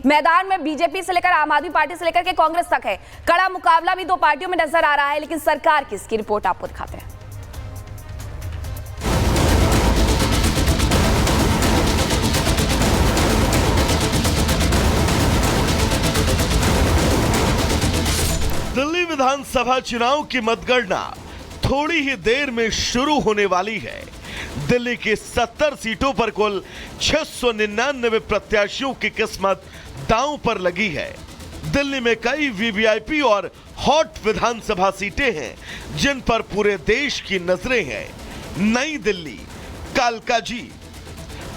मैदान में बीजेपी से लेकर आम आदमी पार्टी से लेकर के कांग्रेस तक है। कड़ा मुकाबला भी दो पार्टियों में नजर आ रहा है, लेकिन सरकार किसकी, रिपोर्ट आपको दिखाते हैं। दिल्ली विधानसभा चुनाव की मतगणना थोड़ी ही देर में शुरू होने वाली है। दिल्ली की 70 सीटों पर कुल 699 प्रत्याशियों की किस्मत दांव पर लगी है। दिल्ली में कई वीवीआईपी और हॉट विधानसभा सीटें हैं जिन पर पूरे देश की नजरें हैं। नई दिल्ली, कालकाजी,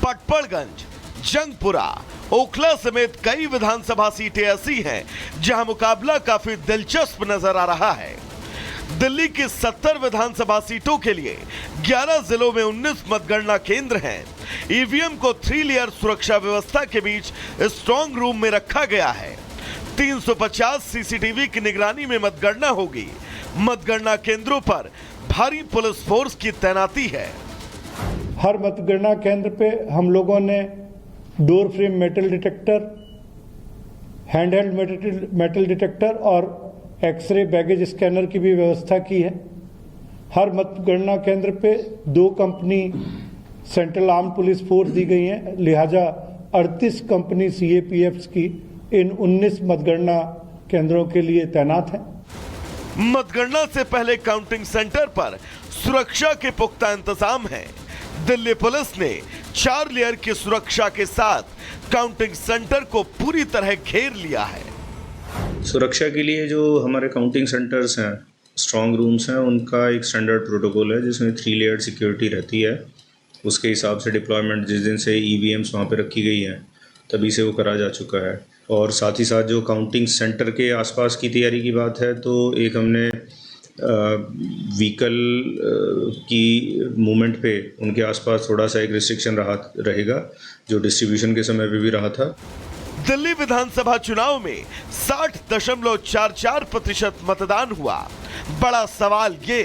पटपड़गंज, जंगपुरा, ओखला समेत कई विधानसभा सीटें ऐसी हैं जहां मुकाबला काफी दिलचस्प नजर आ रहा है। दिल्ली की 70 विधानसभा सीटों के लिए 11 जिलों में 19 मतगणना केंद्र हैं। ईवीएम को 3 लेयर सुरक्षा व्यवस्था के बीच स्ट्रांग रूम में रखा गया है। 350 सीसीटीवी की निगरानी में मतगणना होगी। मतगणना केंद्रों पर भारी पुलिस फोर्स की तैनाती है। हर मतगणना केंद्र पे हम लोगों ने door frame metal detector, handheld metal detector और एक्सरे बैगेज स्कैनर की भी व्यवस्था की है। हर मतगणना केंद्र पे 2 company central arm police force दी गई है, लिहाजा 38 कंपनी सीएपीएफ्स की इन 19 मतगणना केंद्रों के लिए तैनात है। मतगणना से पहले काउंटिंग सेंटर पर सुरक्षा के पुख्ता इंतजाम है। दिल्ली पुलिस ने 4 लेयर की सुरक्षा के साथ काउंटिंग सेंटर को पूरी तरह घेर लिया है। सुरक्षा के लिए जो हमारे काउंटिंग सेंटर्स हैं, स्ट्रांग रूम्स हैं, उनका एक स्टैंडर्ड प्रोटोकॉल है जिसमें 3 लेयर सिक्योरिटी रहती है। उसके हिसाब से डिप्लॉयमेंट जिस दिन से ईवीएम्स वहाँ पे रखी गई हैं तभी से वो करा जा चुका है। और साथ ही साथ जो काउंटिंग सेंटर के आसपास की तैयारी की बात है, तो एक हमने व्हीकल की मूवमेंट पे उनके आसपास थोड़ा सा एक रिस्ट्रिक्शन रहेगा जो डिस्ट्रीब्यूशन के समय पे भी रहा था। दिल्ली विधानसभा चुनाव में 60.44% मतदान हुआ। बड़ा सवाल ये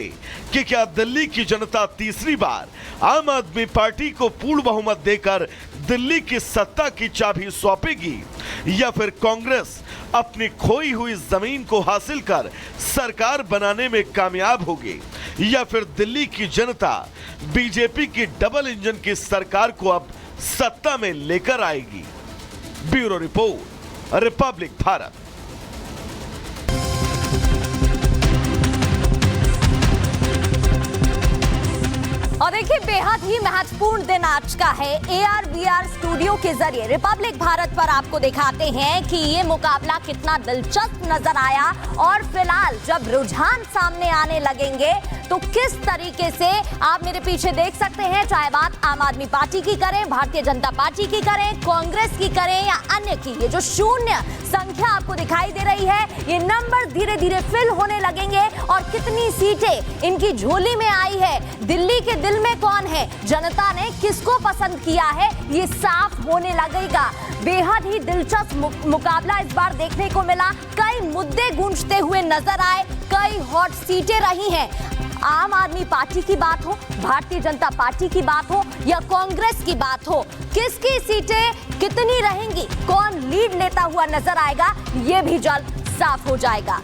कि क्या दिल्ली की जनता तीसरी बार आम आदमी पार्टी को पूर्ण बहुमत देकर दिल्ली की सत्ता की चाबी सौंपेगी या फिर कांग्रेस अपनी खोई हुई जमीन को हासिल कर सरकार बनाने में कामयाब होगी या फिर दिल्ली की जनता बीजेपी की डबल इंजन की सरकार को अब सत्ता में लेकर आएगी। Bureau report, Republic Bharat. और देखिए, बेहद ही महत्वपूर्ण दिन आज का है। AR/VR स्टूडियो के जरिए रिपब्लिक भारत पर आपको दिखाते हैं कि ये मुकाबला कितना दिलचस्प नजर आया और फिलहाल जब रुझान सामने आने लगेंगे तो किस तरीके से आप मेरे पीछे देख सकते हैं, चाहे बात आम आदमी पार्टी की करें, भारतीय जनता पार्टी की करें, कांग्रेस की करें या अन्य की, ये जो शून्य संख्या आपको दिखाई दे रही है, ये नंबर धीरे धीरे फिल होने लगेंगे और कितनी सीटें इनकी झोली में आई है, दिल्ली के दिल में कौन है, जनता ने किसको पसंद किया है, ये साफ होने लगेगा। बेहद ही दिलचस्प मुकाबला इस बार देखने को मिला। कई मुद्दे गूंजते हुए नजर आए, कई हॉट सीटें रही हैं। आम आदमी पार्टी की बात हो, भारतीय जनता पार्टी की बात हो या कांग्रेस की बात हो, किसकी सीटें कितनी रहेंगी, कौन लीड लेता हुआ नजर आएगा, ये भी जल्द साफ हो जाएगा।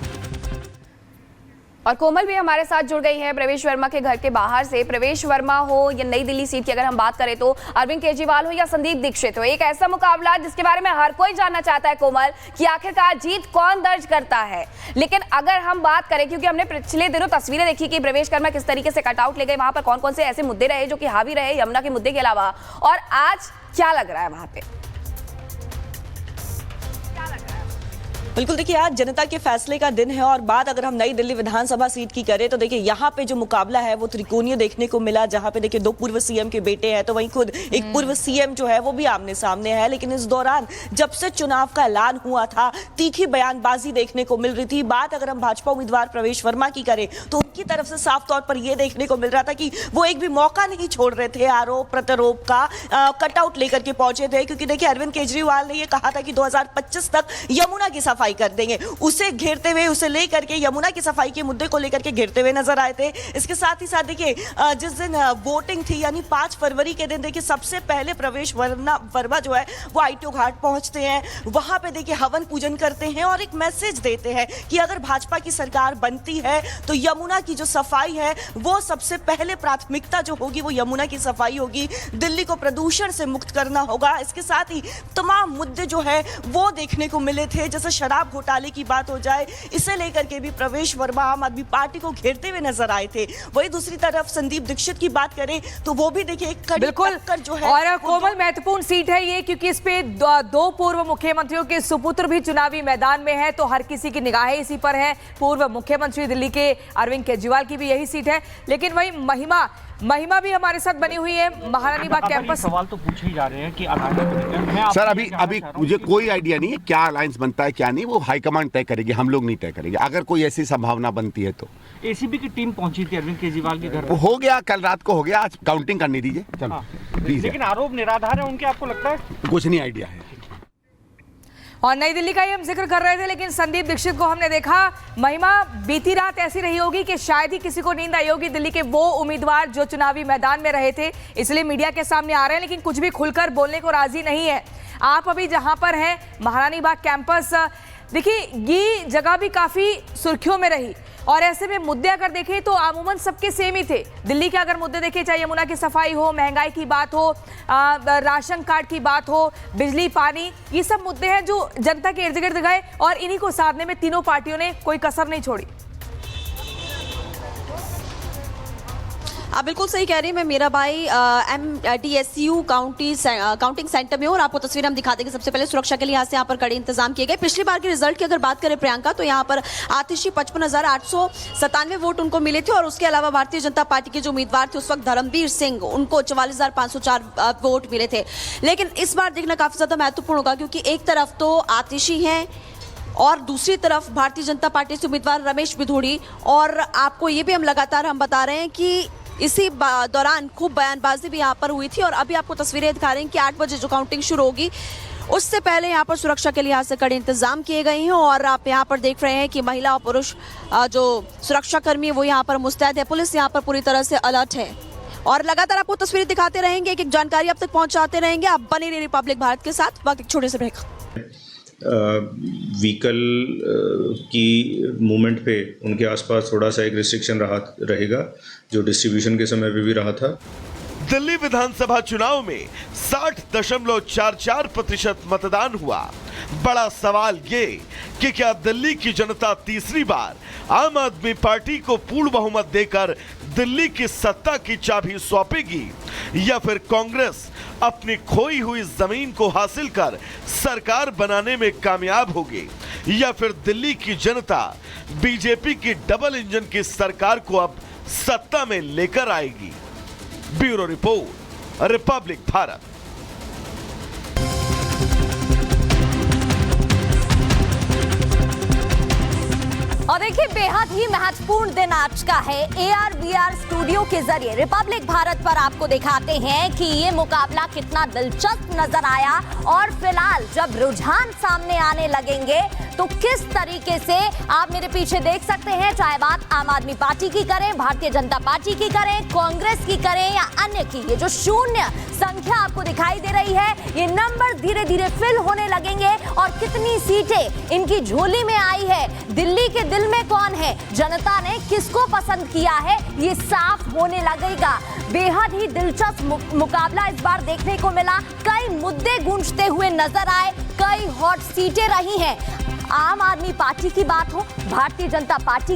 और कोमल भी हमारे साथ जुड़ गई है प्रवेश वर्मा के घर के बाहर से। प्रवेश वर्मा हो या नई दिल्ली सीट की अगर हम बात करें तो अरविंद केजरीवाल हो या संदीप दीक्षित हो, एक ऐसा मुकाबला जिसके बारे में हर कोई जानना चाहता है कोमल कि आखिरकार जीत कौन दर्ज करता है। लेकिन अगर हम बात करें, क्योंकि हमने पिछले दिनों तस्वीरें देखी कि प्रवेश वर्मा किस तरीके से कटआउट ले गए, वहां पर कौन कौन से ऐसे मुद्दे रहे जो कि हावी रहे यमुना के मुद्दे के अलावा, और आज क्या लग रहा है वहां पे? बिल्कुल, देखिए आज जनता के फैसले का दिन है और बात अगर हम नई दिल्ली विधानसभा सीट की करें तो देखिए यहाँ पे जो मुकाबला है वो त्रिकोणीय देखने को मिला, जहाँ पे देखिए 2 पूर्व सीएम के बेटे हैं तो वहीं खुद एक पूर्व सीएम जो है वो भी आमने सामने है। लेकिन इस दौरान जब से चुनाव का ऐलान हुआ था, तीखी बयानबाजी देखने को मिल रही थी। बात अगर हम भाजपा उम्मीदवार प्रवेश वर्मा की करें तो उनकी तरफ से साफ तौर पर यह देखने को मिल रहा था कि वो एक भी मौका नहीं छोड़ रहे थे आरोप प्रत्यारोप का, कटआउट लेकर के पहुंचे थे। क्योंकि देखिए अरविंद केजरीवाल ने यह कहा था कि 2025 तक यमुना की सफाई सफाई कर देंगे। उसे घेरते हुए, उसे लेकर के यमुना की सफाई के मुद्दे को लेकर के घेरते हुए नजर आए थे। इसके साथ ही साथ देखिए जिस दिन वोटिंग थी यानी 5 फरवरी के दिन देखिए सबसे पहले प्रवेश वर्मा जो है वो आईटीओ घाट पहुंचते हैं, वहां पे देखिए हवन पूजन करते हैं और एक मैसेज देते हैं कि अगर भाजपा की सरकार बनती है तो यमुना की जो सफाई है वो सबसे पहले प्राथमिकता जो होगी वो यमुना की सफाई होगी, दिल्ली को प्रदूषण से मुक्त करना होगा। इसके साथ ही तमाम मुद्दे जो है वो देखने को मिले थे, जैसे शराब घोटाले की बात हो जाए, इसे लेकर के भी प्रवेश वर्मा आम आदमी पार्टी को घेरते हुए नजर आए थे। वही दूसरी तरफ संदीप दीक्षित की बात करें तो वो भी देखिए एक कड़ी टक्कर जो है। और कोमल महत्वपूर्ण सीट है ये, क्योंकि इस पे दो पूर्व मुख्यमंत्रियों के सुपुत्र भी चुनावी मैदान में है, तो हर किसी की निगाहें इसी पर है। पूर्व मुख्यमंत्री दिल्ली के अरविंद केजरीवाल की भी यही सीट है। लेकिन वही महिमा भी हमारे साथ बनी हुई है महारानी बाग कैंपस। सवाल तो पूछे ही जा रहे हैं कि सर अभी मुझे कोई आइडिया नहीं है क्या अलायंस बनता है क्या नहीं, वो हाईकमांड तय करेगी, हम लोग नहीं तय करेंगे। अगर कोई ऐसी संभावना बनती है तो एसीबी की टीम पहुंची थी अरविंद केजरीवाल के घर। हो गया, कल रात को हो गया, आज काउंटिंग करने दीजिए। चलो प्लीज। लेकिन आरोप निराधार है उनके, आपको लगता है? कुछ नहीं आइडिया है। और नई दिल्ली का ही हम जिक्र कर रहे थे, लेकिन संदीप दीक्षित को हमने देखा। महिमा, बीती रात ऐसी रही होगी कि शायद ही किसी को नींद आई होगी। दिल्ली के वो उम्मीदवार जो चुनावी मैदान में रहे थे, इसलिए मीडिया के सामने आ रहे हैं, लेकिन कुछ भी खुलकर बोलने को राजी नहीं है। आप अभी जहां पर हैं महारानी बाग कैंपस, देखिए ये जगह भी काफी सुर्खियों में रही और ऐसे में मुद्दे अगर देखें तो अमूमन सबके सेम ही थे। दिल्ली के अगर मुद्दे देखें, चाहे यमुना की सफाई हो, महंगाई की बात हो, राशन कार्ड की बात हो, बिजली पानी, ये सब मुद्दे हैं जो जनता के इर्द गिर्द गए और इन्हीं को साधने में तीनों पार्टियों ने कोई कसर नहीं छोड़ी। आप बिल्कुल सही कह रही हैं। मैं मीराबाई MTSU काउंटिंग सेंटर में हूं और आपको तस्वीर हम दिखा देंगे। सबसे पहले सुरक्षा के लिए यहाँ से यहाँ पर कड़े इंतजाम किए गए। पिछली बार के रिजल्ट की अगर बात करें प्रियंका, तो यहाँ पर आतिशी 55,897 वोट उनको मिले थे और उसके अलावा भारतीय जनता पार्टी के जो उम्मीदवार थे उस वक्त धर्मवीर सिंह, उनको 44,504 वोट मिले थे। लेकिन इस बार देखना काफी ज्यादा महत्वपूर्ण होगा, क्योंकि एक तरफ तो आतिशी हैं और दूसरी तरफ भारतीय जनता पार्टी से उम्मीदवार रमेश बिधूड़ी। और आपको ये भी हम लगातार बता रहे हैं कि इसी दौरान खूब बयानबाजी भी यहाँ पर हुई थी। और अभी आपको तस्वीरें दिखा रहे हैं कि 8 बजे जो काउंटिंग शुरू होगी उससे पहले यहाँ पर सुरक्षा के लिहाज से कड़े इंतजाम किए गए हैं। और आप यहाँ पर देख रहे हैं कि महिला और पुरुष जो सुरक्षा कर्मी है वो यहाँ पर मुस्तैद है। पुलिस यहाँ पर पूरी तरह से अलर्ट है और लगातार आपको तस्वीरें दिखाते रहेंगे, एक जानकारी अब तक पहुँचाते रहेंगे। आप बने रहिए रिपब्लिक भारत के साथ। वक्त एक छोटे से ब्रेक। व्हीकल की मूवमेंट पे उनके आसपास थोड़ा सा एक रिस्ट्रिक्शन रहेगा, जो डिस्ट्रीब्यूशन के समय पे भी रहा था। दिल्ली विधानसभा चुनाव में 60.44% मतदान हुआ। बड़ा सवाल ये कि क्या दिल्ली की जनता तीसरी बार आम आदमी पार्टी को पूर्ण बहुमत देकर दिल्ली की सत्ता की चाबी सौंपेगी, या फिर कांग्रेस अपनी खोई हुई जमीन को हासिल कर सरकार बनाने में कामयाब होगी, या फिर दिल्ली की जनता बीजेपी की डबल इंजन की सरकार को अब सत्ता में लेकर आएगी। Bureau report, Republic Bharat. और देखिए बेहद ही महत्वपूर्ण दिन आज का है। ARBR स्टूडियो के जरिए रिपब्लिक भारत पर आपको दिखाते हैं कि ये मुकाबला कितना दिलचस्प नजर आया और फिलहाल जब रुझान सामने आने लगेंगे तो किस तरीके से आप मेरे पीछे देख सकते हैं, चाहे बात आम आदमी पार्टी की करें, भारतीय जनता पार्टी की करें, कांग्रेस की करें या अन्य की, ये जो शून्य संख्या आपको दिखाई दे रही है, ये नंबर धीरे धीरे फिल होने लगेंगे और कितनी सीटें इनकी झोली में आई है, दिल्ली के दिल में कौन है, जनता ने किसको पसंद किया है, ये साफ होने लगेगा। बेहद ही दिलचस्प मुकाबला इस बार देखने को मिला। कई मुद्दे गूंजते हुए नजर आए, कई हॉट सीटें रही हैं। आम आदमी पार्टी की बात हो, भारतीय जनता पार्टी